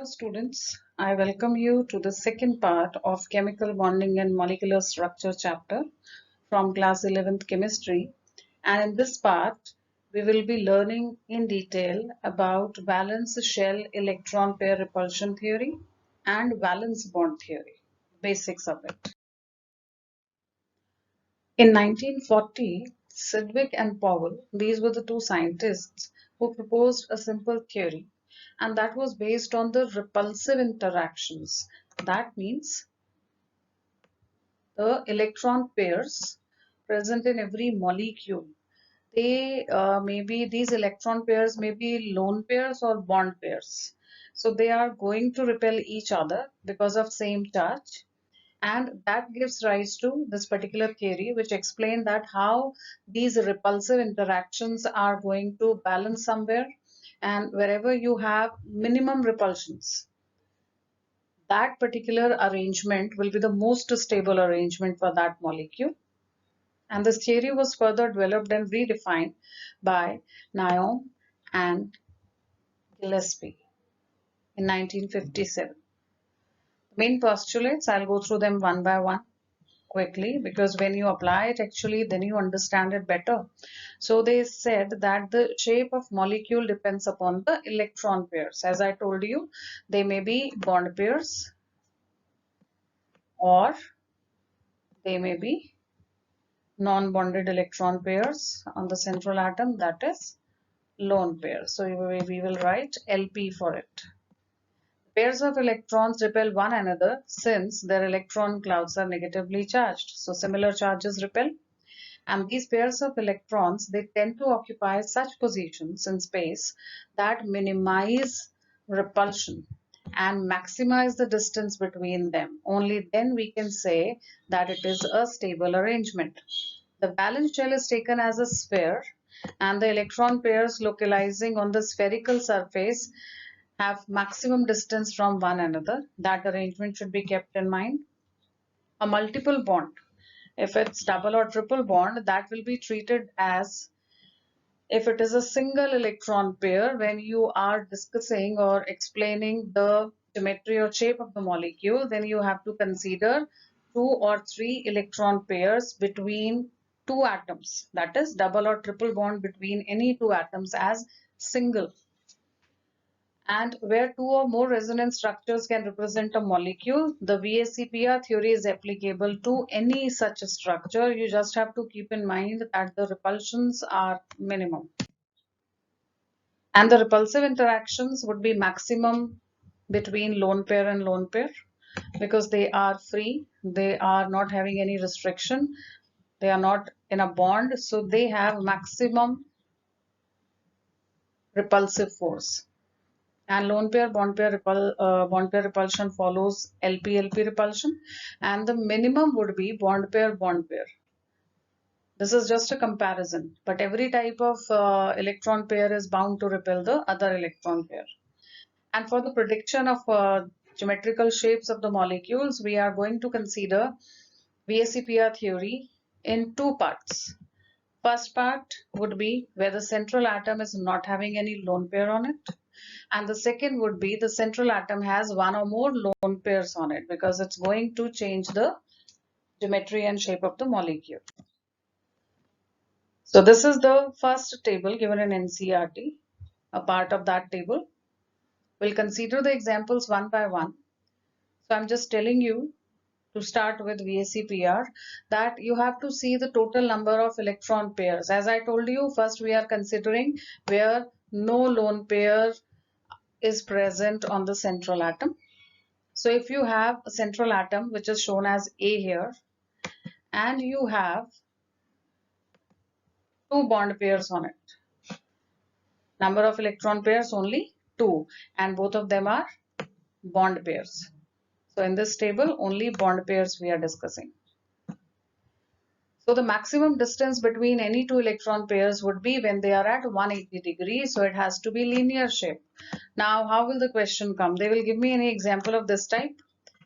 students, I welcome you to the second part of Chemical Bonding and Molecular Structure chapter from class 11th Chemistry. And in this part, we will be learning in detail about valence shell electron pair repulsion theory and valence bond theory, basics of it. In 1940, Sidgwick and Powell, these were the two scientists who proposed a simple theory, and that was based on the repulsive interactions. That means the electron pairs present in every molecule. These electron pairs may be lone pairs or bond pairs. So they are going to repel each other because of same charge, and that gives rise to this particular theory, which explains that how these repulsive interactions are going to balance somewhere, and wherever you have minimum repulsions, that particular arrangement will be the most stable arrangement for that molecule. And this theory was further developed and redefined by Neom and Gillespie in 1957. The main postulates, I'll go through them one by one quickly, because when you apply it, actually then you understand it better. So they said that the shape of molecule depends upon the electron pairs. As I told you, they may be bond pairs or they may be non-bonded electron pairs on the central atom, that is lone pair. So we will write LP for it. Pairs of electrons repel one another since their electron clouds are negatively charged. So similar charges repel. And these pairs of electrons, they tend to occupy such positions in space that minimize repulsion and maximize the distance between them. Only then we can say that it is a stable arrangement. The valence shell is taken as a sphere, and the electron pairs localizing on the spherical surface have maximum distance from one another. That arrangement should be kept in mind. A multiple bond, if it's double or triple bond, that will be treated as if it is a single electron pair. When you are discussing or explaining the geometry or shape of the molecule, then you have to consider 2 or 3 electron pairs between two atoms, that is double or triple bond between any two atoms as single. And where 2 or more resonance structures can represent a molecule, the VSEPR theory is applicable to any such structure. You just have to keep in mind that the repulsions are minimum. And the repulsive interactions would be maximum between lone pair and lone pair, because they are free, they are not having any restriction, they are not in a bond, so they have maximum repulsive force. And lone pair bond pair repulsion follows LP repulsion, and the minimum would be bond pair. This is just a comparison, but every type of electron pair is bound to repel the other electron pair. And for the prediction of geometrical shapes of the molecules, we are going to consider VSEPR theory in two parts. First part would be where the central atom is not having any lone pair on it. And the second would be the central atom has one or more lone pairs on it, because it's going to change the geometry and shape of the molecule. So this is the first table given in NCERT. A part of that table. We'll consider the examples one by one. So I'm just telling you to start with VSEPR that you have to see the total number of electron pairs. As I told you, first we are considering where no lone pair is present on the central atom. So if you have a central atom which is shown as A here, and you have 2 bond pairs on it, number of electron pairs only 2, and both of them are bond pairs. So in this table only bond pairs we are discussing. So the maximum distance between any two electron pairs would be when they are at 180 degrees. So it has to be linear shape. Now how will the question come? They will give me any example of this type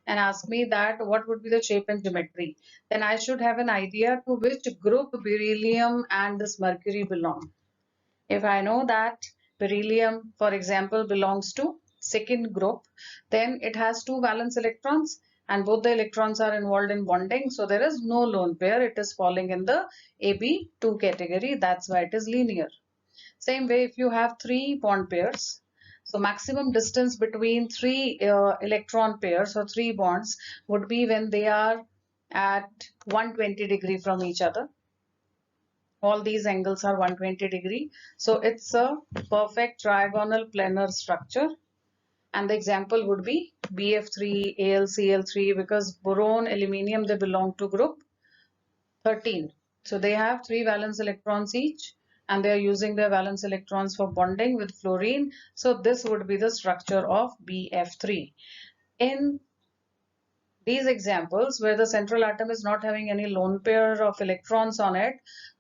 and ask me that what would be the shape and geometry. Then I should have an idea to which group beryllium and this mercury belong. If I know that beryllium, for example, belongs to second group, then it has two valence electrons and both the electrons are involved in bonding. So there is no lone pair. It is falling in the AB2 category. That's why it is linear. Same way, if you have three bond pairs, so maximum distance between three electron pairs or three bonds would be when they are at 120 degree from each other. All these angles are 120 degree. So it's a perfect trigonal planar structure. And the example would be BF3, AlCl3, because boron, aluminium, they belong to group 13. So they have three valence electrons each and they are using their valence electrons for bonding with fluorine. So this would be the structure of BF3. In these examples where the central atom is not having any lone pair of electrons on it,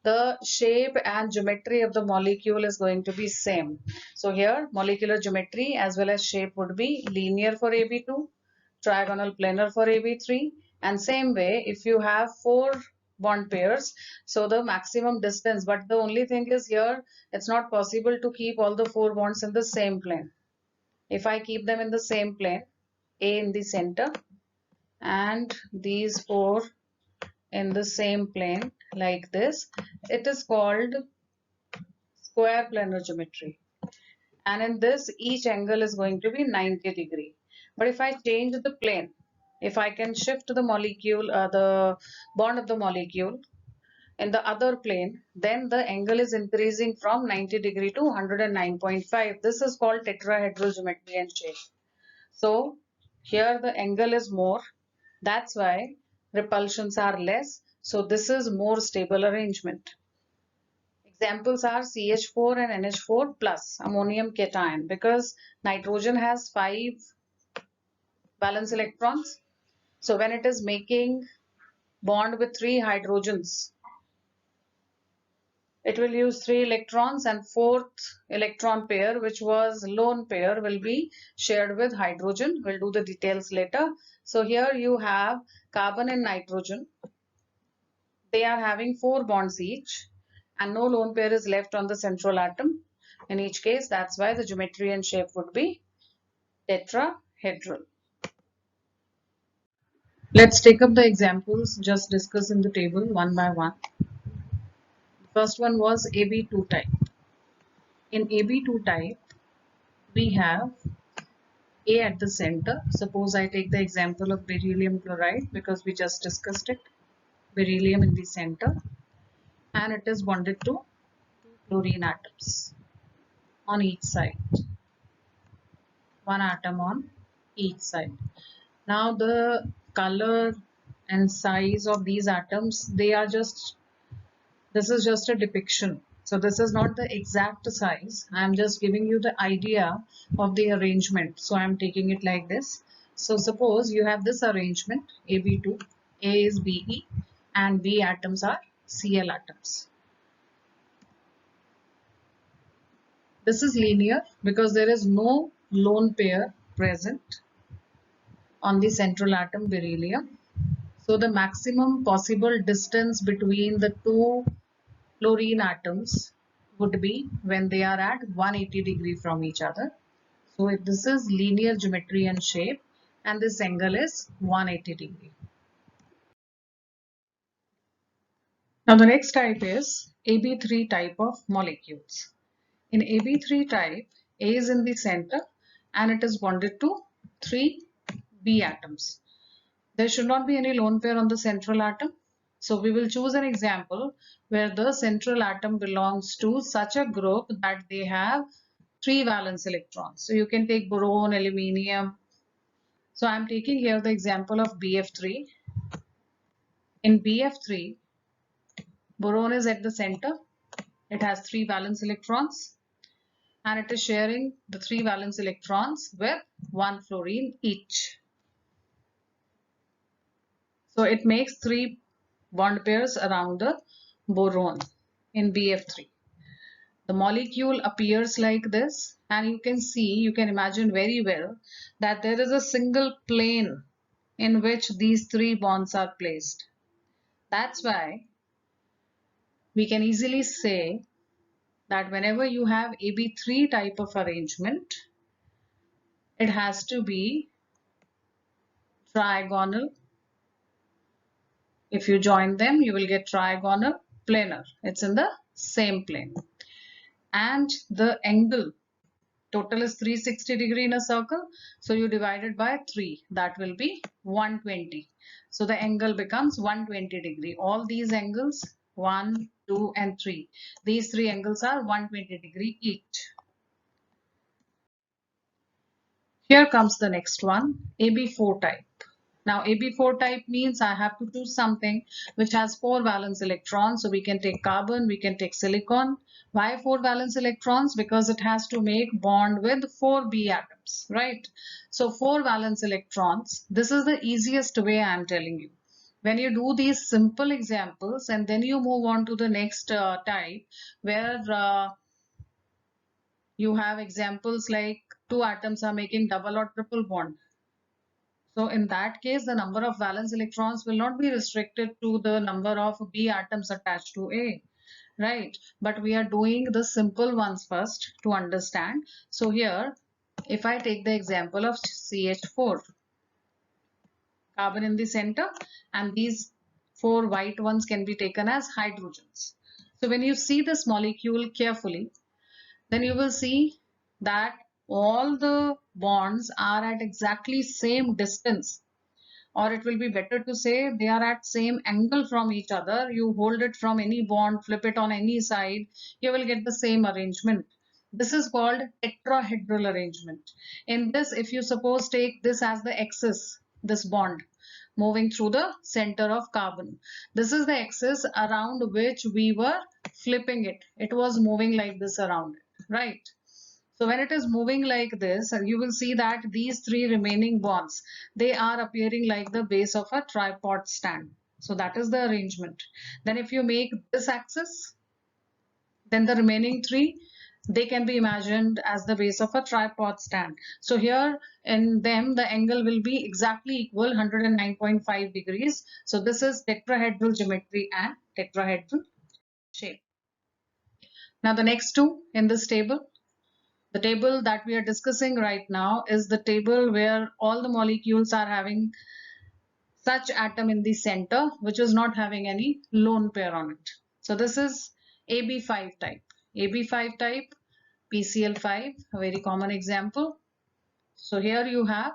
the shape and geometry of the molecule is going to be same. So here molecular geometry as well as shape would be linear for AB2, trigonal planar for AB3, and same way if you have four bond pairs, so the maximum distance, but the only thing is here it's not possible to keep all the four bonds in the same plane. If I keep them in the same plane, A in the center and these four in the same plane like this, it is called square planar geometry. And in this, each angle is going to be 90 degree. But if I change the plane, if I can shift the molecule, the bond of the molecule in the other plane, then the angle is increasing from 90 degree to 109.5. This is called tetrahedral geometry and shape. So here the angle is more. That's why repulsions are less. So this is more stable arrangement. Examples are CH4 and NH4 plus ammonium cation, because nitrogen has 5 valence electrons. So when it is making bond with 3 hydrogens, it will use 3 electrons and fourth electron pair, which was lone pair, will be shared with hydrogen. We'll do the details later. So here you have carbon and nitrogen. They are having 4 bonds each and no lone pair is left on the central atom. In each case, that's why the geometry and shape would be tetrahedral. Let's take up the examples just discussed in the table one by one. The first one was AB2 type. In AB2 type, we have A at the center. Suppose I take the example of beryllium chloride because we just discussed it. Beryllium in the center, and it is bonded to fluorine atoms on each side. One atom on each side. Now the color and size of these atoms, this is just a depiction. So this is not the exact size. I am just giving you the idea of the arrangement. So I am taking it like this. So suppose you have this arrangement AB2, A is Be and B atoms are Cl atoms. This is linear because there is no lone pair present on the central atom beryllium. So the maximum possible distance between the two fluorine atoms would be when they are at 180 degree from each other. So if this is linear geometry and shape and this angle is 180 degree. Now the next type is AB3 type of molecules. In AB3 type, A is in the center and it is bonded to 3 B atoms. There should not be any lone pair on the central atom. So we will choose an example where the central atom belongs to such a group that they have 3 valence electrons. So you can take boron, aluminium. So I am taking here the example of BF3. In BF3, boron is at the center. It has 3 valence electrons and it is sharing the 3 valence electrons with 1 fluorine each. So it makes 3 bond pairs around the boron in BF3. The molecule appears like this and you can imagine very well that there is a single plane in which these 3 bonds are placed. That's why we can easily say that whenever you have AB3 type of arrangement, it has to be trigonal. If you join them, you will get trigonal planar. It's in the same plane. And the angle total is 360 degree in a circle. So you divide it by 3. That will be 120. So the angle becomes 120 degree. All these angles, 1, 2 and 3. These 3 angles are 120 degree each. Here comes the next one, AB4 type. Now AB4 type means I have to choose something which has 4 valence electrons. So we can take carbon, we can take silicon. Why 4 valence electrons? Because it has to make bond with 4 B atoms, right? So 4 valence electrons, this is the easiest way I am telling you. When you do these simple examples and then you move on to the next type where you have examples like 2 atoms are making double or triple bond. So in that case, the number of valence electrons will not be restricted to the number of B atoms attached to A, right? But we are doing the simple ones first to understand. So here, if I take the example of CH4, carbon in the center, and these 4 white ones can be taken as hydrogens. So when you see this molecule carefully, then you will see that all the bonds are at exactly same distance, or it will be better to say they are at same angle from each other. You hold it from any bond, flip it on any side, you will get the same arrangement. This is called tetrahedral arrangement. In this, if you suppose take this as the axis, this bond moving through the center of carbon, this is the axis around which we were flipping it. It was moving like this around it, right? So when it is moving like this, you will see that these 3 remaining bonds, they are appearing like the base of a tripod stand. So that is the arrangement. Then if you make this axis, then the remaining 3, they can be imagined as the base of a tripod stand. So here in them, the angle will be exactly equal, 109.5 degrees. So this is tetrahedral geometry and tetrahedral shape. Now the next 2 in this table. The table that we are discussing right now is the table where all the molecules are having such atom in the center which is not having any lone pair on it. So this is AB5 type. AB5 type, PCl5, a very common example. So here you have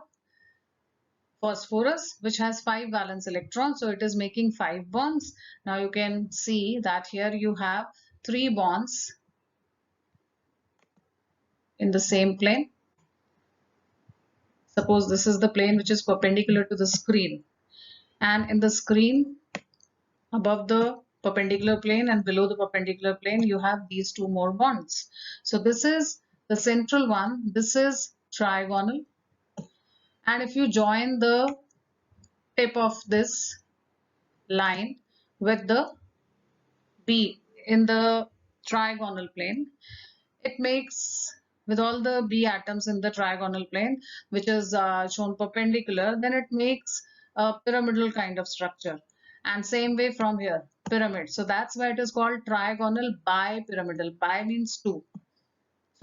phosphorus which has 5 valence electrons. So it is making 5 bonds. Now you can see that here you have 3 bonds in the same plane. Suppose this is the plane which is perpendicular to the screen, and in the screen above the perpendicular plane and below the perpendicular plane you have these 2 more bonds. So this is the central one, this is trigonal, and if you join the tip of this line with the B in the trigonal plane, it makes, with all the B atoms in the trigonal plane which is shown perpendicular, then it makes a pyramidal kind of structure. And same way from here, pyramid. So that's why it is called trigonal bipyramidal. Bi means 2.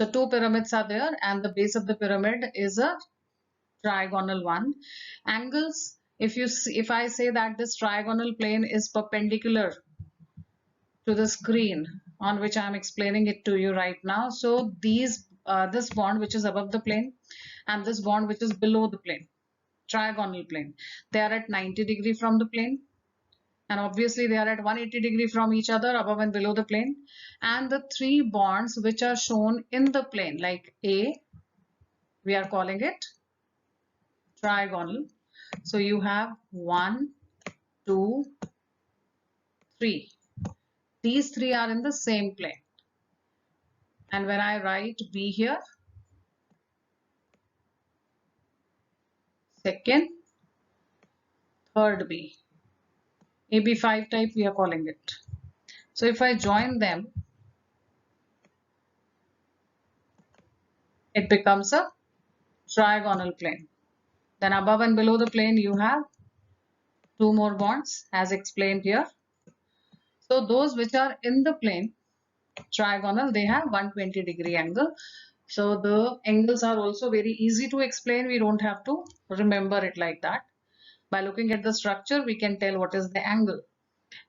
So 2 pyramids are there and the base of the pyramid is a trigonal one. Angles, if you see, if I say that this trigonal plane is perpendicular to the screen on which I am explaining it to you right now. So these this bond which is above the plane and this bond which is below the plane, trigonal plane, they are at 90 degree from the plane, and obviously they are at 180 degree from each other above and below the plane. And the 3 bonds which are shown in the plane, like A, we are calling it trigonal. So you have 1, 2, 3. These 3 are in the same plane. And when I write B here, second, third B, AB5 type we are calling it. So if I join them, it becomes a trigonal plane. Then above and below the plane you have 2 more bonds as explained here. So those which are in the plane trigonal, they have 120 degree angle. So the angles are also very easy to explain. We don't have to remember it like that. By looking at the structure, we can tell what is the angle.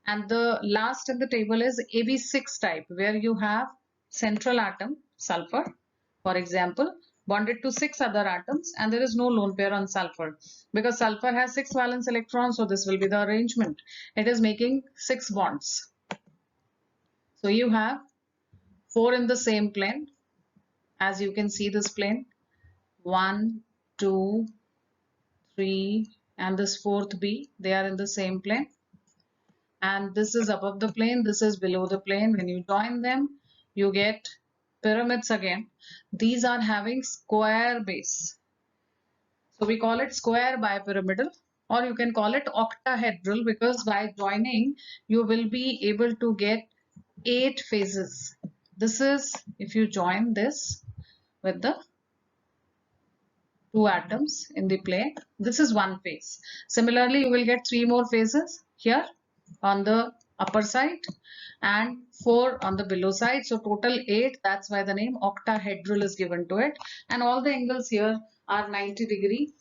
And the last in the table is AB6 type, where you have central atom, sulfur, for example, bonded to 6 other atoms, and there is no lone pair on sulfur. Because sulfur has 6 valence electrons, so this will be the arrangement. It is making 6 bonds. So you have 4 in the same plane. As you can see this plane, 1, 2, 3, and this fourth B, they are in the same plane. And this is above the plane, this is below the plane. When you join them, you get pyramids again. These are having square base. So we call it square bipyramidal, or you can call it octahedral, because by joining, you will be able to get 8 phases. This is, if you join this with the 2 atoms in the plane, this is one phase. Similarly, you will get 3 more phases here on the upper side and 4 on the below side. So total 8. That's why the name octahedral is given to it. And all the angles here are 90 degree.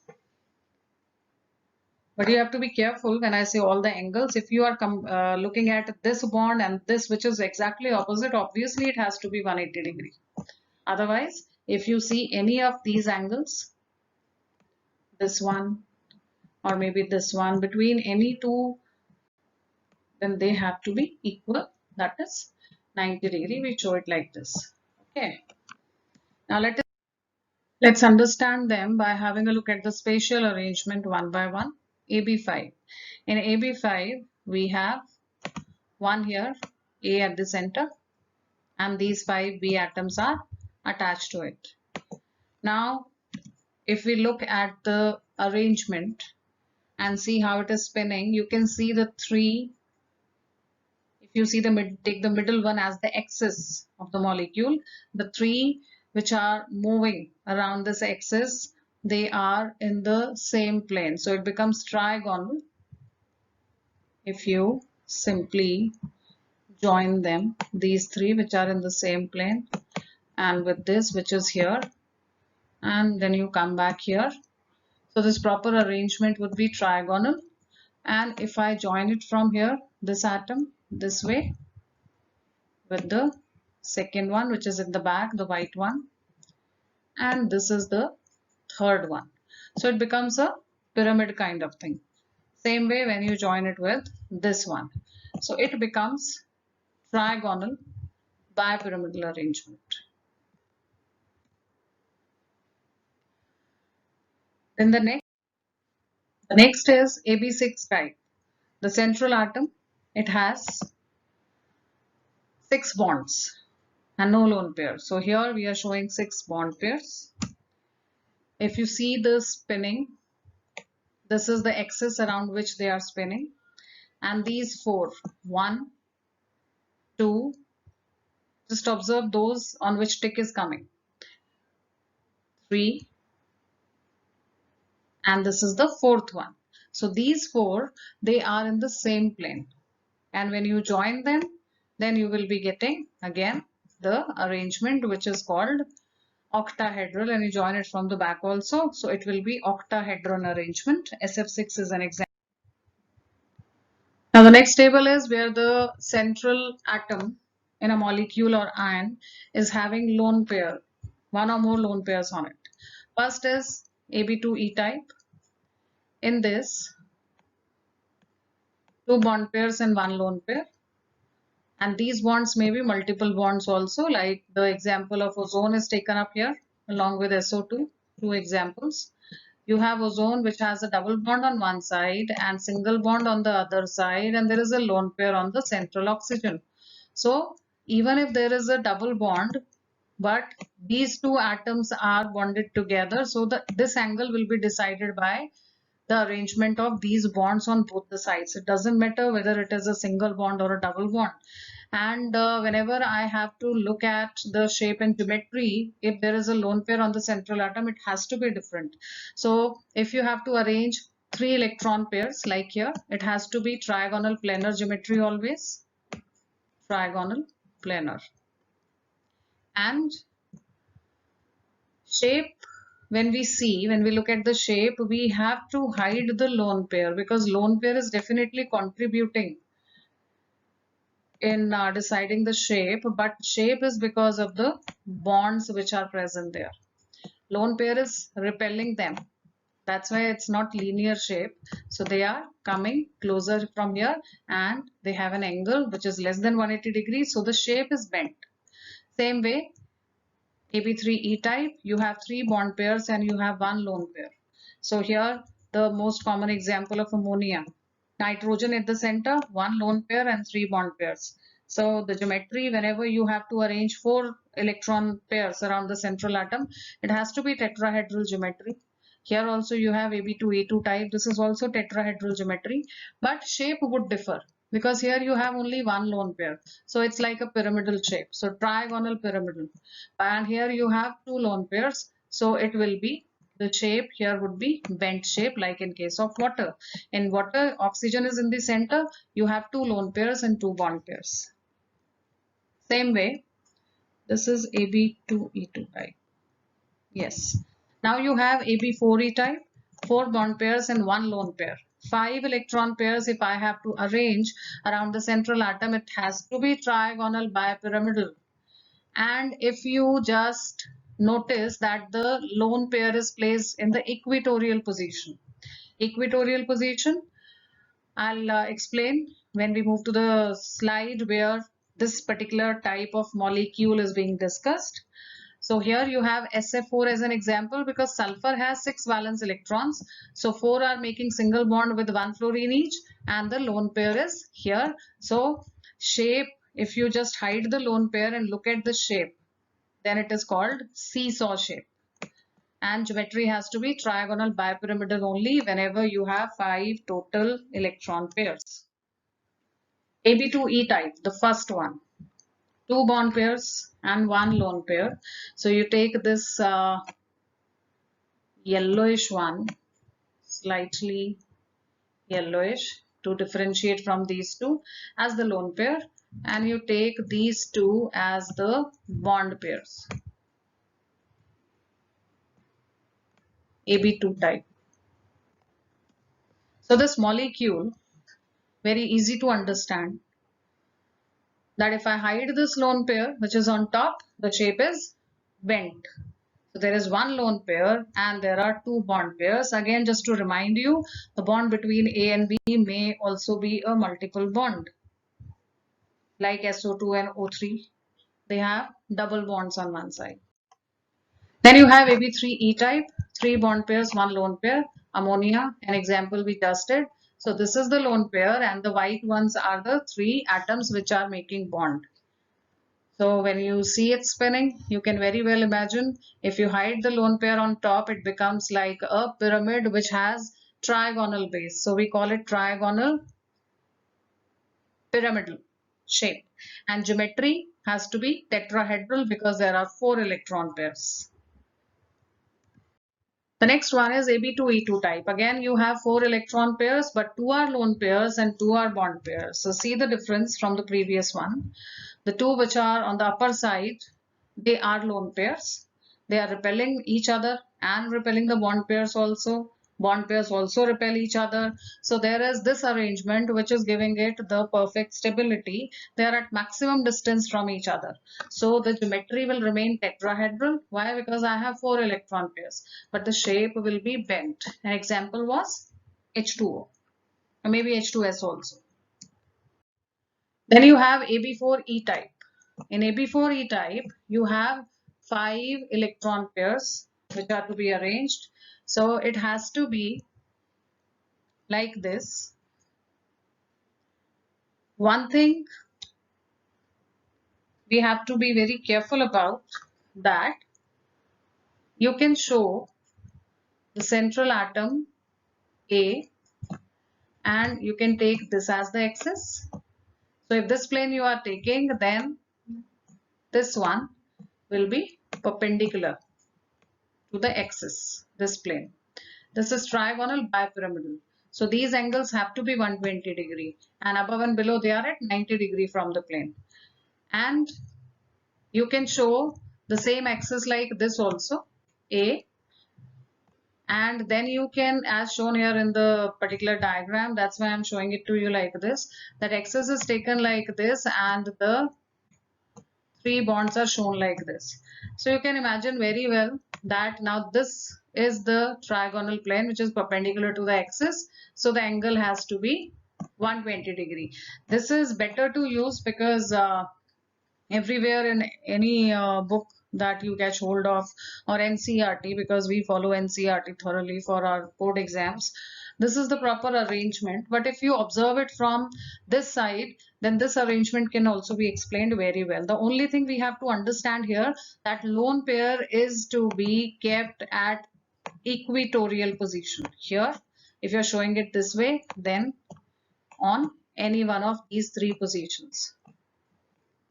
But you have to be careful when I say all the angles. If you are looking at this bond and this, which is exactly opposite, obviously it has to be 180 degree. Otherwise, if you see any of these angles, this one or maybe this one, between any two, then they have to be equal. That is 90 degree. We show it like this. Okay. Now let's understand them by having a look at the spatial arrangement one by one. AB5. In AB5, we have one here, A at the center, and these 5 B atoms are attached to it. Now, if we look at the arrangement and see how it is spinning, you can see the 3. If you see take the middle one as the axis of the molecule, the 3 which are moving around this axis, they are in the same plane. So it becomes trigonal if you simply join them, these 3 which are in the same plane, and with this which is here, and then you come back here. So this proper arrangement would be trigonal. And if I join it from here, this atom this way with the second one which is in the back, the white one, and this is the third one. So it becomes a pyramid kind of thing. Same way when you join it with this one. So it becomes trigonal bipyramidal arrangement. Then the next is AB6 type. The central atom, it has 6 bonds and no lone pair. So here we are showing 6 bond pairs. If you see the spinning, this is the axis around which they are spinning, and these 4, 1, 2, just observe those on which tick is coming, 3, and this is the 4th one. So these 4, they are in the same plane, and when you join them, then you will be getting again the arrangement which is called octahedral, and you join it from the back also, so it will be octahedron arrangement. SF6 is an example. Now the next table is where the central atom in a molecule or ion is having lone pair, 1 or more lone pairs on it. First is AB2E type. In this, 2 bond pairs and 1 lone pair, and these bonds may be multiple bonds also, like the example of ozone is taken up here along with SO2, 2 examples. You have ozone which has a double bond on one side and single bond on the other side, and there is a lone pair on the central oxygen. So even if there is a double bond, but these 2 atoms are bonded together, so this angle will be decided by the arrangement of these bonds on both the sides. It doesn't matter whether it is a single bond or a double bond. And whenever I have to look at the shape and geometry, if there is a lone pair on the central atom, it has to be different. So if you have to arrange 3 electron pairs like here, it has to be trigonal planar geometry always. Trigonal planar. And Shape, when we look at the shape, we have to hide the lone pair because lone pair is definitely contributing in deciding the shape, but shape is because of the bonds which are present there. Lone pair is repelling them. That's why it's not linear shape. So they are coming closer from here and they have an angle which is less than 180 degrees. So the shape is bent. Same way, AB3 E-type, you have 3 bond pairs and you have 1 lone pair. So here the most common example of ammonia. Nitrogen at the center, 1 lone pair and 3 bond pairs. So the geometry, whenever you have to arrange 4 electron pairs around the central atom, it has to be tetrahedral geometry. Here also you have AB2A2 type. This is also tetrahedral geometry, but shape would differ because here you have only 1 lone pair. So it's like a pyramidal shape. So trigonal pyramidal. And here you have 2 lone pairs. So it will be, the shape here would be bent shape like in case of water. In water, oxygen is in the center. You have 2 lone pairs and 2 bond pairs. Same way, this is AB2E2 type. Yes. Now you have AB4E type, 4 bond pairs and 1 lone pair. 5 electron pairs if I have to arrange around the central atom, it has to be trigonal bipyramidal. And if you just notice that the lone pair is placed in the equatorial position. Equatorial position, I'll explain when we move to the slide where this particular type of molecule is being discussed. So here you have SF4 as an example because sulfur has 6 valence electrons. So 4 are making single bond with 1 fluorine each and the lone pair is here. So shape, if you just hide the lone pair and look at the shape, then it is called seesaw shape. And geometry has to be trigonal bipyramidal only whenever you have 5 total electron pairs. AB2E type, the first one. 2 bond pairs and 1 lone pair. So you take this yellowish one, slightly yellowish, to differentiate from these two as the lone pair, and you take these two as the bond pairs. AB2 type. So this molecule, very easy to understand, that if I hide this lone pair which is on top, the shape is bent. So there is 1 lone pair and there are 2 bond pairs. Again, just to remind you, the bond between A and B may also be a multiple bond. Like SO2 and O3, they have double bonds on one side. Then you have AB3E type, 3 bond pairs, 1 lone pair. Ammonia, an example we just did. So this is the lone pair and the white ones are the 3 atoms which are making bond. So when you see it spinning, you can very well imagine if you hide the lone pair on top, it becomes like a pyramid which has trigonal base. So we call it trigonal pyramidal shape. And geometry has to be tetrahedral because there are 4 electron pairs. The next one is AB2E2 type. Again, you have 4 electron pairs, but 2 are lone pairs and 2 are bond pairs. So see the difference from the previous one. The 2 which are on the upper side, they are lone pairs. They are repelling each other and repelling the bond pairs also. Bond pairs also repel each other. So there is this arrangement which is giving it the perfect stability. They are at maximum distance from each other. So the geometry will remain tetrahedral. Why? Because I have 4 electron pairs, but the shape will be bent. An example was H2O, or maybe H2S also. Then you have AB4E type. In AB4E type, you have 5 electron pairs which are to be arranged. So it has to be like this. One thing we have to be very careful about, that you can show the central atom A and you can take this as the axis. So if this plane you are taking, then this one will be perpendicular to the axis, this plane. This is trigonal bipyramidal. So these angles have to be 120 degree and above and below they are at 90 degree from the plane. And you can show the same axis like this also. A, and then you can, as shown here in the particular diagram, that's why I'm showing it to you like this, that axis is taken like this and the three bonds are shown like this. So you can imagine very well that now this is the trigonal plane which is perpendicular to the axis. So the angle has to be 120 degree. This is better to use because everywhere in any book that you catch hold of, or NCERT, because we follow NCERT thoroughly for our board exams, this is the proper arrangement. But if you observe it from this side, then this arrangement can also be explained very well. The only thing we have to understand here, that lone pair is to be kept at equatorial position. Here, if you're showing it this way, then on any one of these three positions.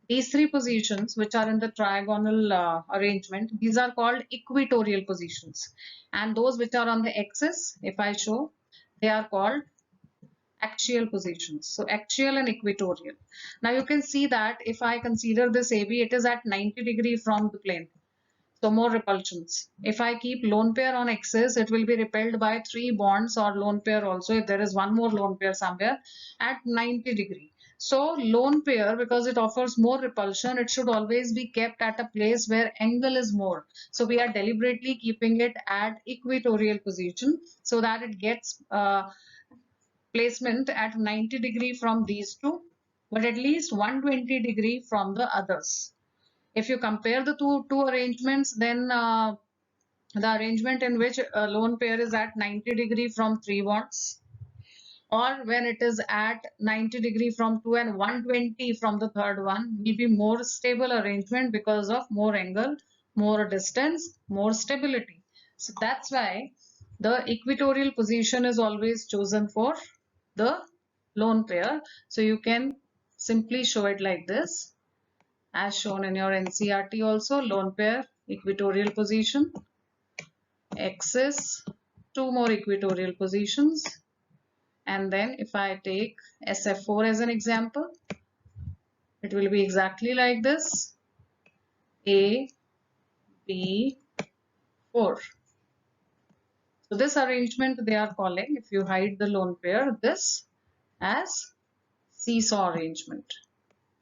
These three positions which are in the trigonal arrangement, these are called equatorial positions, and those which are on the axis, if I show, they are called axial positions. So axial and equatorial. Now you can see that if I consider this AB, it is at 90 degree from the plane. So more repulsions. If I keep lone pair on axis, it will be repelled by three bonds or lone pair also, if there is one more lone pair somewhere, at 90 degree. So lone pair, because it offers more repulsion, it should always be kept at a place where angle is more. So we are deliberately keeping it at equatorial position so that it gets placement at 90 degree from these two, but at least 120 degree from the others. If you compare the two arrangements, then the arrangement in which a lone pair is at 90 degree from three bonds, or when it is at 90 degree from two and 120 from the third one, will be more stable arrangement because of more angle, more distance, more stability. So that's why the equatorial position is always chosen for the lone pair. So you can simply show it like this, as shown in your NCERT also, lone pair, equatorial position, axis, two more equatorial positions, and then if I take SF4 as an example, it will be exactly like this, A, B, 4. So this arrangement they are calling, if you hide the lone pair, this as seesaw arrangement,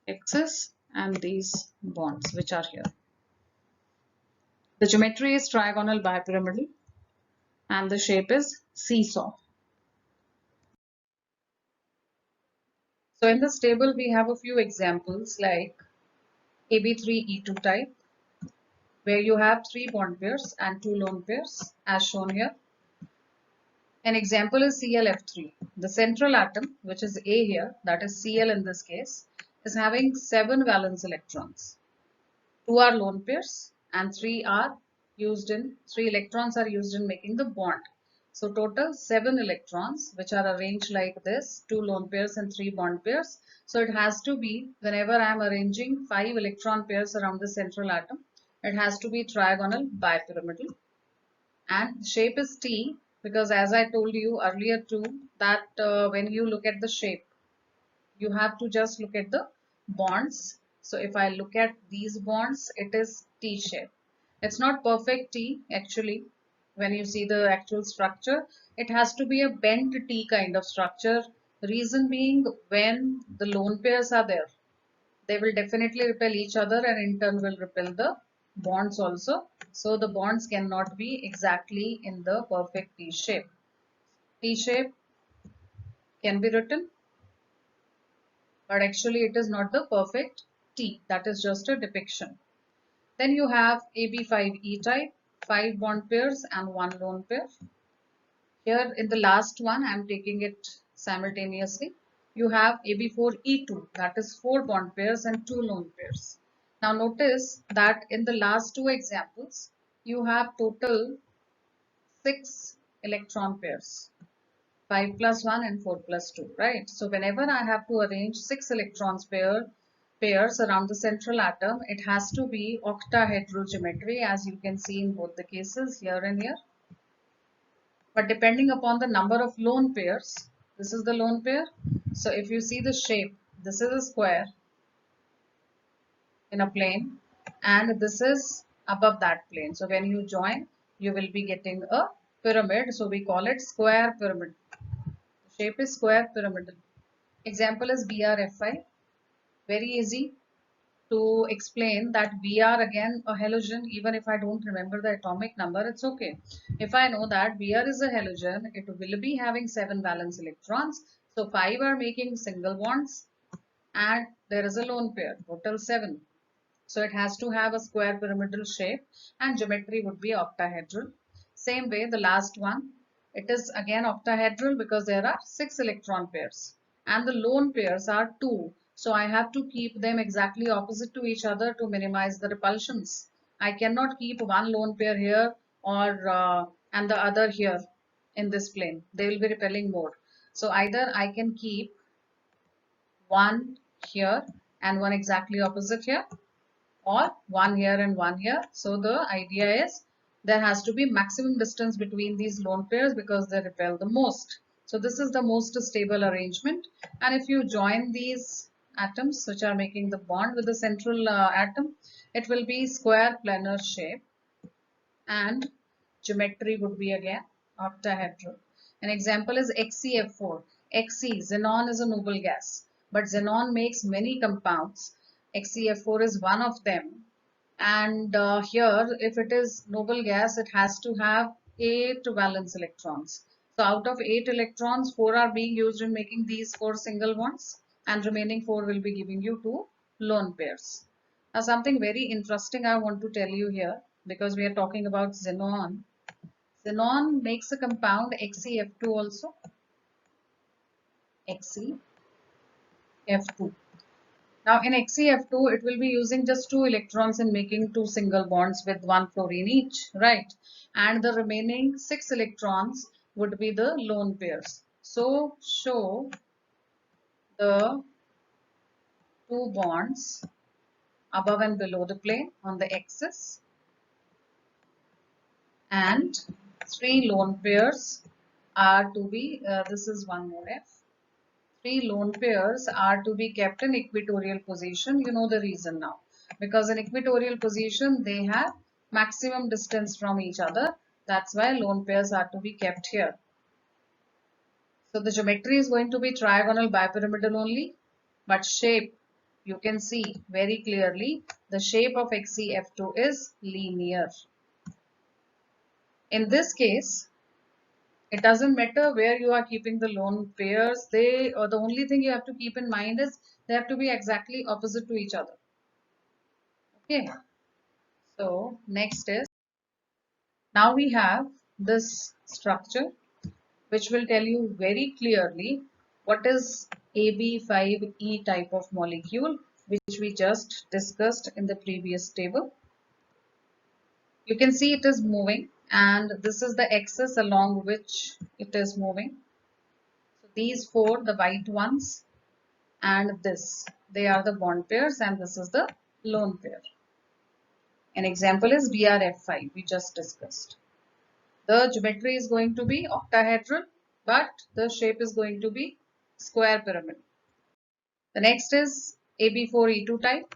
axis and these bonds which are here. The geometry is trigonal bipyramidal and the shape is seesaw. So in this table we have a few examples like AB3E2 type, where you have three bond pairs and two lone pairs as shown here. An example is ClF3. The central atom, which is A here, that is Cl in this case, is having 7 valence electrons. 2 are lone pairs and 3 electrons are used in making the bond. So total 7 electrons which are arranged like this, 2 lone pairs and 3 bond pairs. So it has to be, whenever I am arranging 5 electron pairs around the central atom, it has to be trigonal bipyramidal. And shape is T, because as I told you earlier too, that when you look at the shape, you have to just look at the bonds. So if I look at these bonds, it is T shape. It's not perfect T actually. When you see the actual structure, it has to be a bent T kind of structure. Reason being, when the lone pairs are there, they will definitely repel each other and in turn will repel the bonds also. So the bonds cannot be exactly in the perfect T shape. T shape can be written, but actually it is not the perfect T. That is just a depiction. Then you have AB5E type, 5 bond pairs and 1 lone pair. Here in the last one, I am taking it simultaneously. You have AB4E2, that is 4 bond pairs and 2 lone pairs. Now notice that in the last two examples, you have total 6 electron pairs. 5 plus 1 and 4 plus 2, right? So whenever I have to arrange 6 electrons pairs around the central atom, it has to be octahedral geometry, as you can see in both the cases here and here. But depending upon the number of lone pairs, this is the lone pair. So if you see the shape, this is a square in a plane and this is above that plane. So when you join, you will be getting a pyramid. So we call it square pyramid. The shape is square pyramidal. Example is BRFI. Very easy to explain that Br again a halogen. Even if I don't remember the atomic number, it's okay. If I know that Br is a halogen, it will be having 7 valence electrons. So 5 are making single bonds and there is a lone pair, total 7. So it has to have a square pyramidal shape and geometry would be octahedral. Same way the last one, it is again octahedral because there are 6 electron pairs and the lone pairs are 2. So I have to keep them exactly opposite to each other to minimize the repulsions. I cannot keep one lone pair here or and the other here in this plane. They will be repelling more. So either I can keep one here and one exactly opposite here, or one here and one here. So the idea is there has to be maximum distance between these lone pairs because they repel the most. So this is the most stable arrangement. And if you join these atoms which are making the bond with the central atom, it will be square planar shape and geometry would be again octahedral. An example is XeF4. Xe, xenon is a noble gas, but xenon makes many compounds. XeF4 is one of them. And here, if it is noble gas, it has to have 8 valence electrons. So out of 8 electrons, 4 are being used in making these 4 single bonds, and remaining 4 will be giving you 2 lone pairs. Now something very interesting I want to tell you here, because we are talking about xenon. Xenon makes a compound XeF2 also. XeF2. Now in XeF2, it will be using just 2 electrons in making 2 single bonds with 1 fluorine each, right? And the remaining 6 electrons would be the lone pairs. So show the 2 bonds above and below the plane on the axis, and 3 lone pairs are to be, this is one more F. 3 lone pairs are to be kept in equatorial position. You know the reason now. Because in equatorial position, they have maximum distance from each other. That's why lone pairs are to be kept here. So the geometry is going to be trigonal bipyramidal only. But shape, you can see very clearly, the shape of XeF2 is linear. In this case, it doesn't matter where you are keeping the lone pairs. The only thing you have to keep in mind is they have to be exactly opposite to each other. Okay. So next is, now we have this structure which will tell you very clearly what is AB5E type of molecule, which we just discussed in the previous table. You can see it is moving, and this is the axis along which it is moving. So these 4, the white ones, and this, they are the bond pairs, and this is the lone pair. An example is BRF5, we just discussed. The geometry is going to be octahedral, but the shape is going to be square pyramid. The next is AB4E2 type,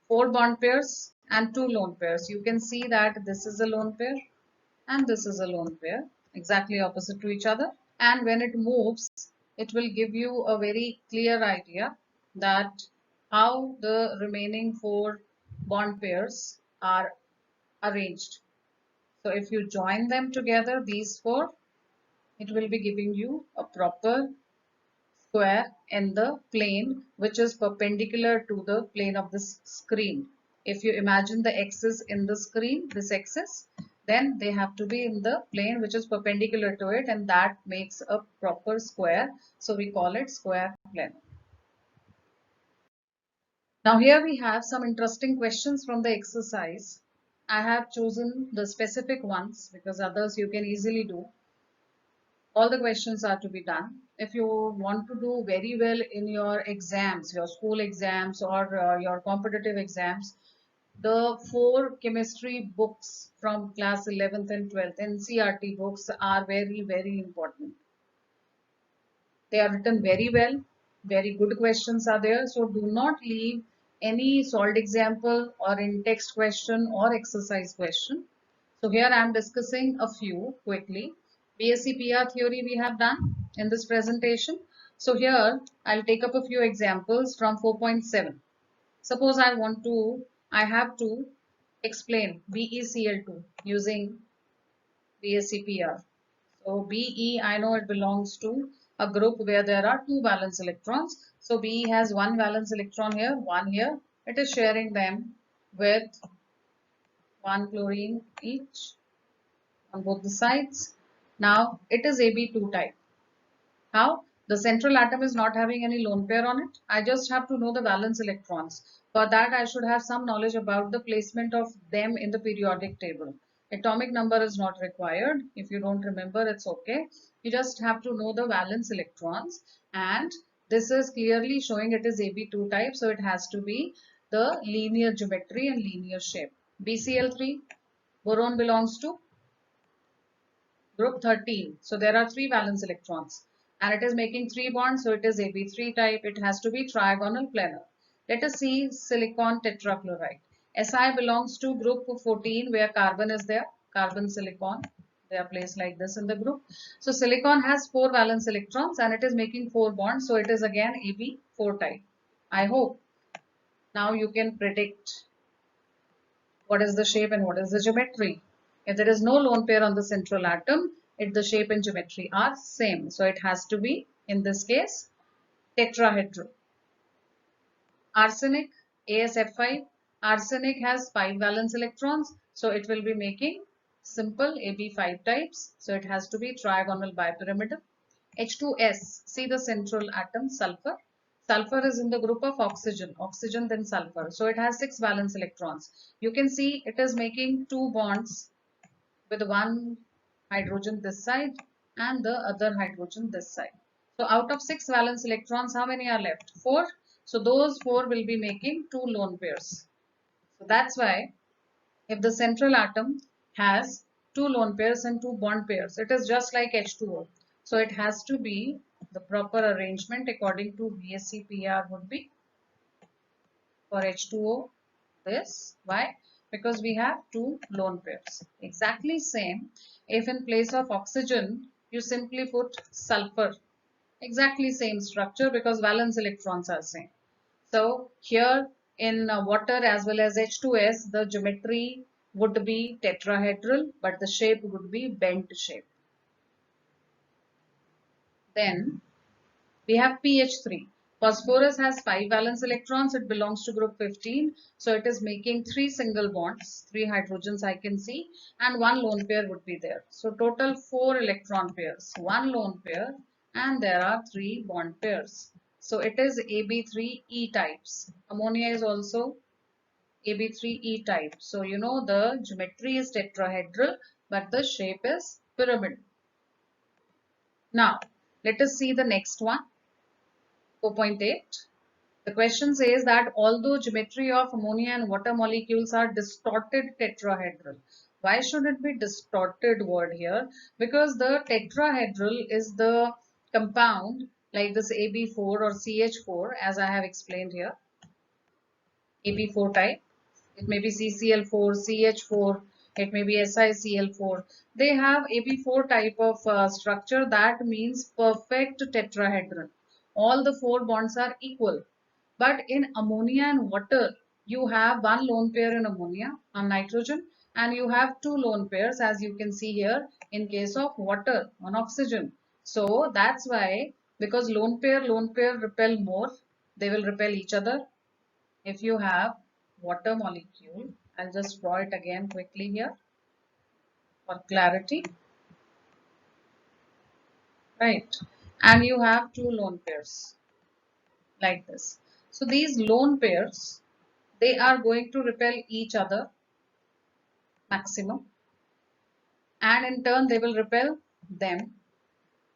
4 bond pairs and 2 lone pairs. You can see that this is a lone pair and this is a lone pair, exactly opposite to each other. And when it moves, it will give you a very clear idea that how the remaining 4 bond pairs are arranged. So if you join them together, these 4, it will be giving you a proper square in the plane which is perpendicular to the plane of this screen. If you imagine the axis in the screen, this axis, then they have to be in the plane which is perpendicular to it, and that makes a proper square. So we call it square plane. Now here we have some interesting questions from the exercise. I have chosen the specific ones because others you can easily do. All the questions are to be done. If you want to do very well in your exams, your school exams or your competitive exams, the 4 chemistry books from class 11th and 12th, NCERT books, are very, very important. They are written very well, very good questions are there. So do not leave any solved example or in text question or exercise question. So here I am discussing a few quickly. BSc PR theory we have done in this presentation. So here I'll take up a few examples from 4.7. Suppose I have to explain BeCl2 using BSc PR. So Be, I know it belongs to a group where there are two valence electrons. So Be has one valence electron here, one here. It is sharing them with one chlorine each on both the sides. Now it is Ab2 type. How? The central atom is not having any lone pair on it. I just have to know the valence electrons. For that, I should have some knowledge about the placement of them in the periodic table. Atomic number is not required. If you don't remember, it's okay. You just have to know the valence electrons. And this is clearly showing it is Ab2 type. So it has to be the linear geometry and linear shape. BCl3, boron belongs to group 13. So there are three valence electrons and it is making three bonds. So it is Ab3 type. It has to be trigonal planar. Let us see silicon tetrachloride. Si belongs to group 14 where carbon is there. Carbon silicon. They are placed like this in the group. So silicon has four valence electrons and it is making four bonds. So it is again Ab4 type. I hope now you can predict what is the shape and what is the geometry. If there is no lone pair on the central atom, the shape and geometry are same. So it has to be, in this case, tetrahedral. Arsenic, AsF5. Arsenic has 5 valence electrons. So it will be making simple Ab5 types. So it has to be trigonal bipyramidal. H2S, see the central atom, sulfur. Sulfur is in the group of oxygen, oxygen then sulfur. So it has 6 valence electrons. You can see it is making two bonds with one hydrogen this side and the other hydrogen this side. So out of 6 valence electrons, how many are left? 4. So those 4 will be making two lone pairs. So that's why if the central atom has two lone pairs and two bond pairs, it is just like H2O. So it has to be the proper arrangement according to BSc PR would be for H2O this. Why? Because we have two lone pairs. Exactly same if in place of oxygen you simply put sulfur. Exactly same structure because valence electrons are same. So here in water as well as H2S, the geometry would be tetrahedral, but the shape would be bent shape. Then we have PH3. Phosphorus has 5 valence electrons. It belongs to group 15. So it is making 3 single bonds, 3 hydrogens I can see, and 1 lone pair would be there. So total 4 electron pairs, 1 lone pair, and there are 3 bond pairs. So it is Ab3E types. Ammonia is also Ab3E type. So you know the geometry is tetrahedral, but the shape is pyramid. Now, let us see the next one. 4.8. The question says that although geometry of ammonia and water molecules are distorted tetrahedral. Why should it be distorted word here? Because the tetrahedral is the compound like this Ab4 or CH4 as I have explained here. Ab4 type. It may be CCl4, CH4, it may be SiCl4. They have Ab4 type of structure that means perfect tetrahedron. All the 4 bonds are equal. But in ammonia and water, you have one lone pair in ammonia on nitrogen and you have two lone pairs as you can see here in case of water on oxygen. So that's why because lone pair repel more, they will repel each other. If you have water molecule, I'll just draw it again quickly here for clarity, right? And you have two lone pairs like this. So these lone pairs, they are going to repel each other maximum and in turn they will repel them,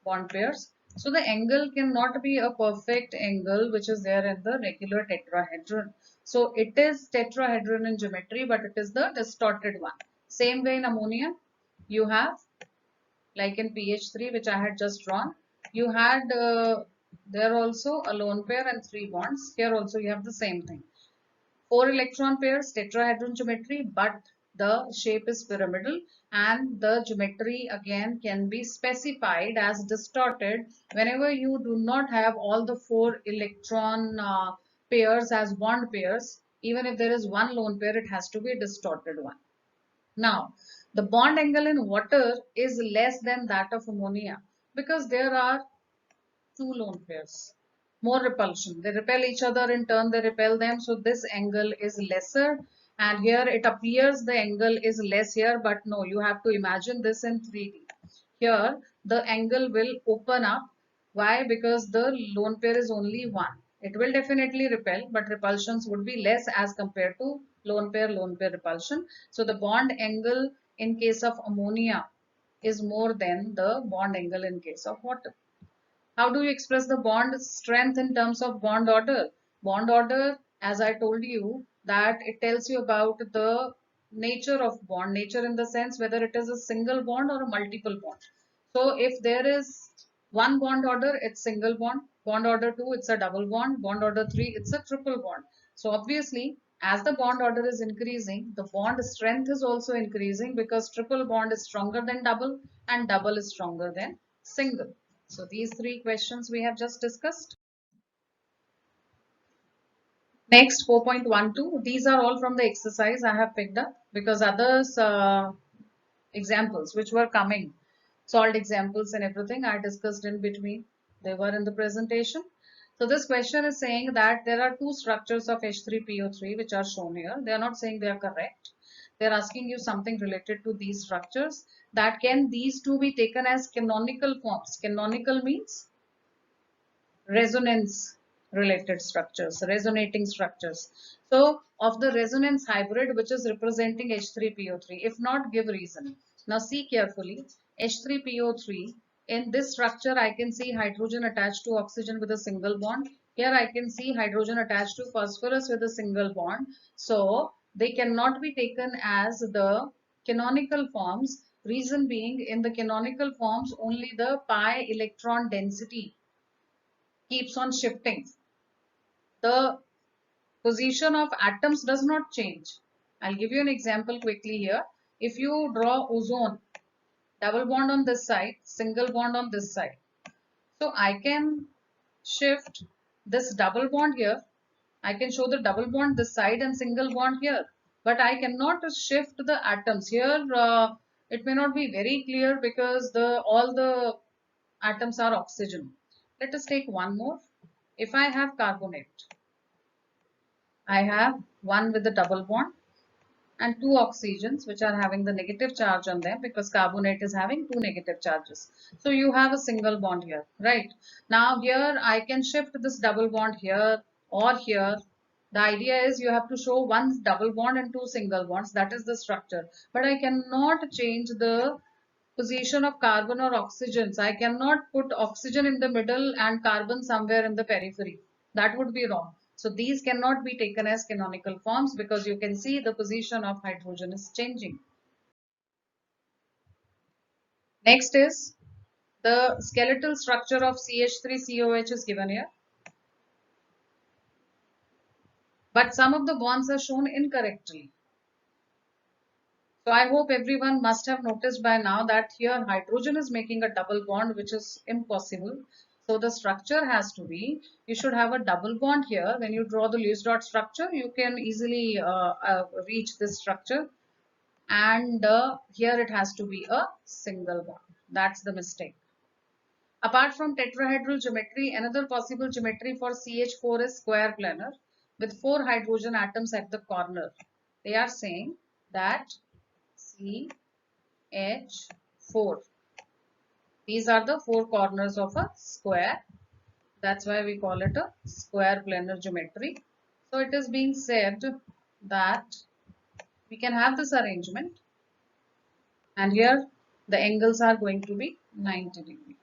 bond pairs. So the angle cannot be a perfect angle which is there in the regular tetrahedron. So it is tetrahedron in geometry but it is the distorted one. Same way in ammonia you have like in PH3 which I had just drawn, you had there also a lone pair and 3 bonds. Here also you have the same thing. 4 electron pairs, tetrahedron geometry, but the shape is pyramidal, and the geometry again can be specified as distorted whenever you do not have all the four electron pairs as bond pairs. Even if there is one lone pair, it has to be a distorted one. Now, the bond angle in water is less than that of ammonia because there are two lone pairs. More repulsion. They repel each other, in turn they repel them. So this angle is lesser, and here it appears the angle is less here, but no, you have to imagine this in 3D. Here the angle will open up. Why? Because the lone pair is only one. It will definitely repel, but repulsions would be less as compared to lone pair repulsion. So the bond angle in case of ammonia is more than the bond angle in case of water. How do you express the bond strength in terms of bond order? Bond order, as I told you, that it tells you about the nature of bond, nature in the sense whether it is a single bond or a multiple bond. So if there is one bond order, it's single bond. Bond order 2, it's a double bond. Bond order 3, it's a triple bond. So obviously, as the bond order is increasing, the bond strength is also increasing because triple bond is stronger than double and double is stronger than single. So these three questions we have just discussed. Next, 4.12. These are all from the exercise I have picked up because others examples which were coming, solved examples and everything I discussed in between. They were in the presentation. So this question is saying that there are two structures of H3PO3 which are shown here. They are not saying they are correct. They are asking you something related to these structures. That can these two be taken as canonical forms? Canonical means resonance related structures, resonating structures. So of the resonance hybrid which is representing H3PO3, if not, give reason. Now see carefully, H3PO3, in this structure I can see hydrogen attached to oxygen with a single bond. Here I can see hydrogen attached to phosphorus with a single bond. So they cannot be taken as the canonical forms. Reason being, in the canonical forms only the pi electron density keeps on shifting. The position of atoms does not change. I'll give you an example quickly here. If you draw ozone, double bond on this side, single bond on this side. So I can shift this double bond here. I can show the double bond this side and single bond here. But I cannot shift the atoms. Here it may not be very clear because all the atoms are oxygen. Let us take one more. If I have carbonate, I have one with the double bond and two oxygens which are having the negative charge on them because carbonate is having two negative charges. So you have a single bond here, right? Now here I can shift this double bond here or here. The idea is you have to show one double bond and two single bonds. That is the structure. But I cannot change the position of carbon or oxygens. I cannot put oxygen in the middle and carbon somewhere in the periphery. That would be wrong. So these cannot be taken as canonical forms because you can see the position of hydrogen is changing. Next is the skeletal structure of CH3COH is given here. But some of the bonds are shown incorrectly. So I hope everyone must have noticed by now that here hydrogen is making a double bond, which is impossible. So the structure has to be, you should have a double bond here. When you draw the Lewis dot structure, you can easily reach this structure. And here it has to be a single bond. That's the mistake. Apart from tetrahedral geometry, another possible geometry for CH4 is square planar with 4 hydrogen atoms at the corner. They are saying that CH4. These are the 4 corners of a square. That's why we call it a square planar geometry. So it is being said that we can have this arrangement, and here the angles are going to be 90 degrees.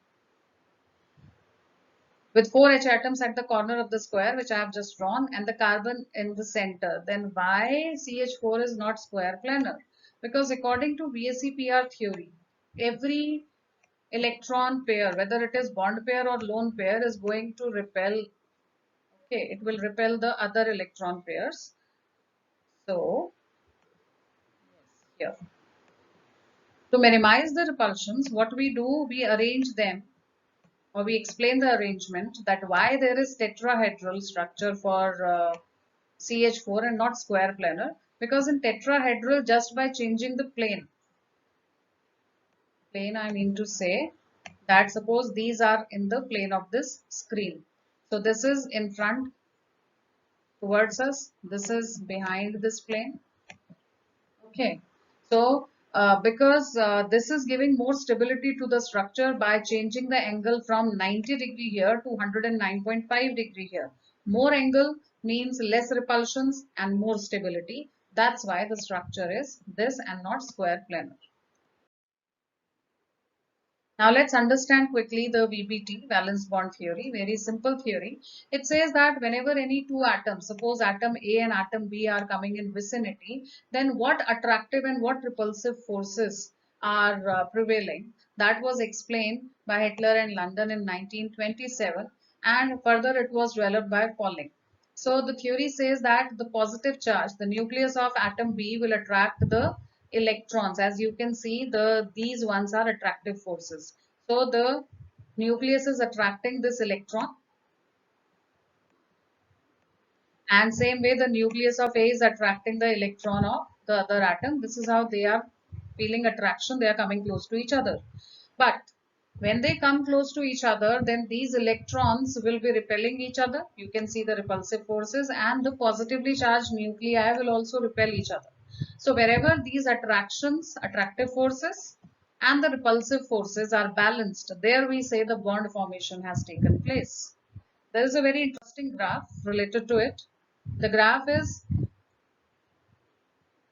With 4 H atoms at the corner of the square, which I have just drawn, and the carbon in the center, then why CH4 is not square planar? Because according to VSEPR theory, every electron pair, whether it is bond pair or lone pair, is going to repel. Okay, it will repel the other electron pairs. So here. To minimize the repulsions, what we do, we arrange them, or we explain the arrangement, that why there is tetrahedral structure for CH4 and not square planar, because in tetrahedral, just by changing the plane I mean to say that suppose these are in the plane of this screen. So this is in front towards us, this is behind this plane. Okay, so because this is giving more stability to the structure by changing the angle from 90° here to 109.5° here. More angle means less repulsions and more stability. That's why the structure is this and not square planar. Now let's understand quickly the VBT, valence bond theory, very simple theory. It says that whenever any two atoms, suppose atom A and atom B are coming in vicinity, then what attractive and what repulsive forces are prevailing. That was explained by Hitler and London in 1927, and further it was developed by Pauling. So the theory says that the positive charge, the nucleus of atom B will attract the electrons. As you can see, these ones are attractive forces. So the nucleus is attracting this electron, and same way the nucleus of A is attracting the electron of the other atom. This is how they are feeling attraction. They are coming close to each other. But when they come close to each other, then these electrons will be repelling each other. You can see the repulsive forces, and the positively charged nuclei will also repel each other. So wherever these attractive forces and the repulsive forces are balanced, there we say the bond formation has taken place. There is a very interesting graph related to it. The graph is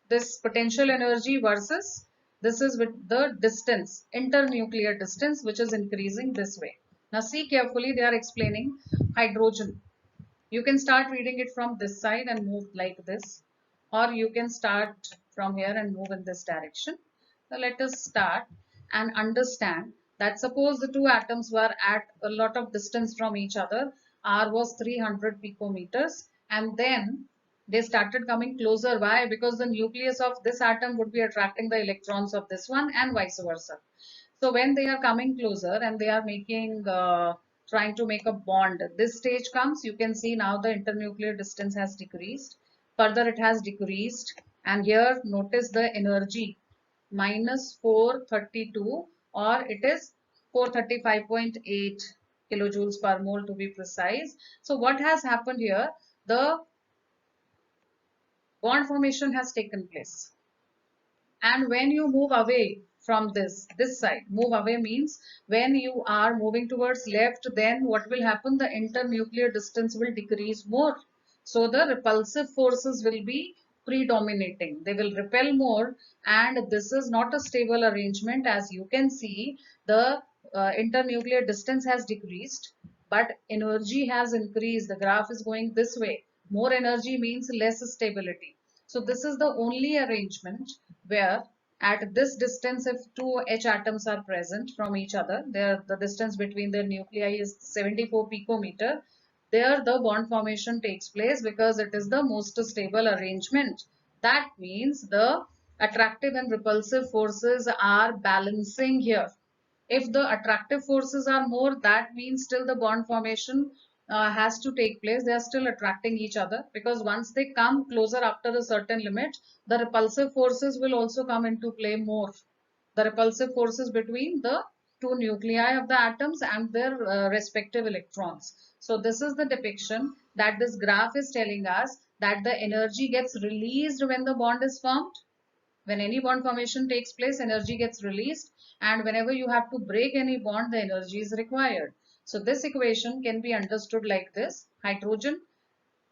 this potential energy versus this is with the distance, internuclear distance, which is increasing this way. Now see carefully, they are explaining hydrogen. You can start reading it from this side and move like this, or you can start from here and move in this direction. So let us start and understand that suppose the two atoms were at a lot of distance from each other. R was 300 picometers, and then they started coming closer. Why? Because the nucleus of this atom would be attracting the electrons of this one and vice versa. So when they are coming closer and they are trying to make a bond, this stage comes, you can see now the internuclear distance has decreased. Further it has decreased, and here notice the energy minus 432, or it is 435.8 kilojoules per mole to be precise. So what has happened here? The bond formation has taken place. And when you move away from this side, move away means when you are moving towards left, then what will happen? The internuclear distance will decrease more. So the repulsive forces will be predominating. They will repel more, and this is not a stable arrangement. As you can see, the internuclear distance has decreased, but energy has increased. The graph is going this way. More energy means less stability. So this is the only arrangement where at this distance, if two H atoms are present from each other, the distance between their nuclei is 74 picometer. There the bond formation takes place because it is the most stable arrangement. That means the attractive and repulsive forces are balancing here. If the attractive forces are more, that means still the bond formation has to take place. They are still attracting each other, because once they come closer after a certain limit, the repulsive forces will also come into play more. The repulsive forces between the two nuclei of the atoms and their respective electrons. So this is the depiction that this graph is telling us, that the energy gets released when the bond is formed. When any bond formation takes place, energy gets released, and whenever you have to break any bond, the energy is required. So this equation can be understood like this: hydrogen,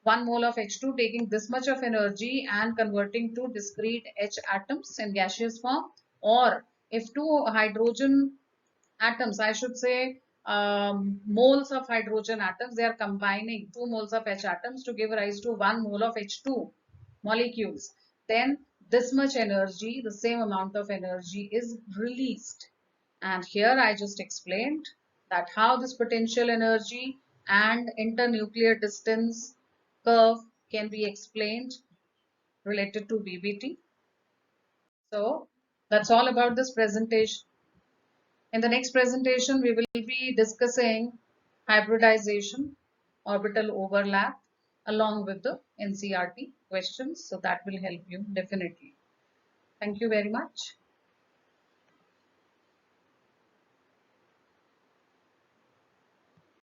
1 mole of H2 taking this much of energy and converting to discrete H atoms in gaseous form, or if two hydrogen atoms, I should say moles of hydrogen atoms, they are combining 2 moles of H atoms to give rise to 1 mole of H2 molecules. Then this much energy, the same amount of energy is released. And here I just explained that how this potential energy and internuclear distance curve can be explained related to VBT. So that's all about this presentation. In the next presentation, we will be discussing hybridization, orbital overlap, along with the NCERT questions. So that will help you definitely. Thank you very much.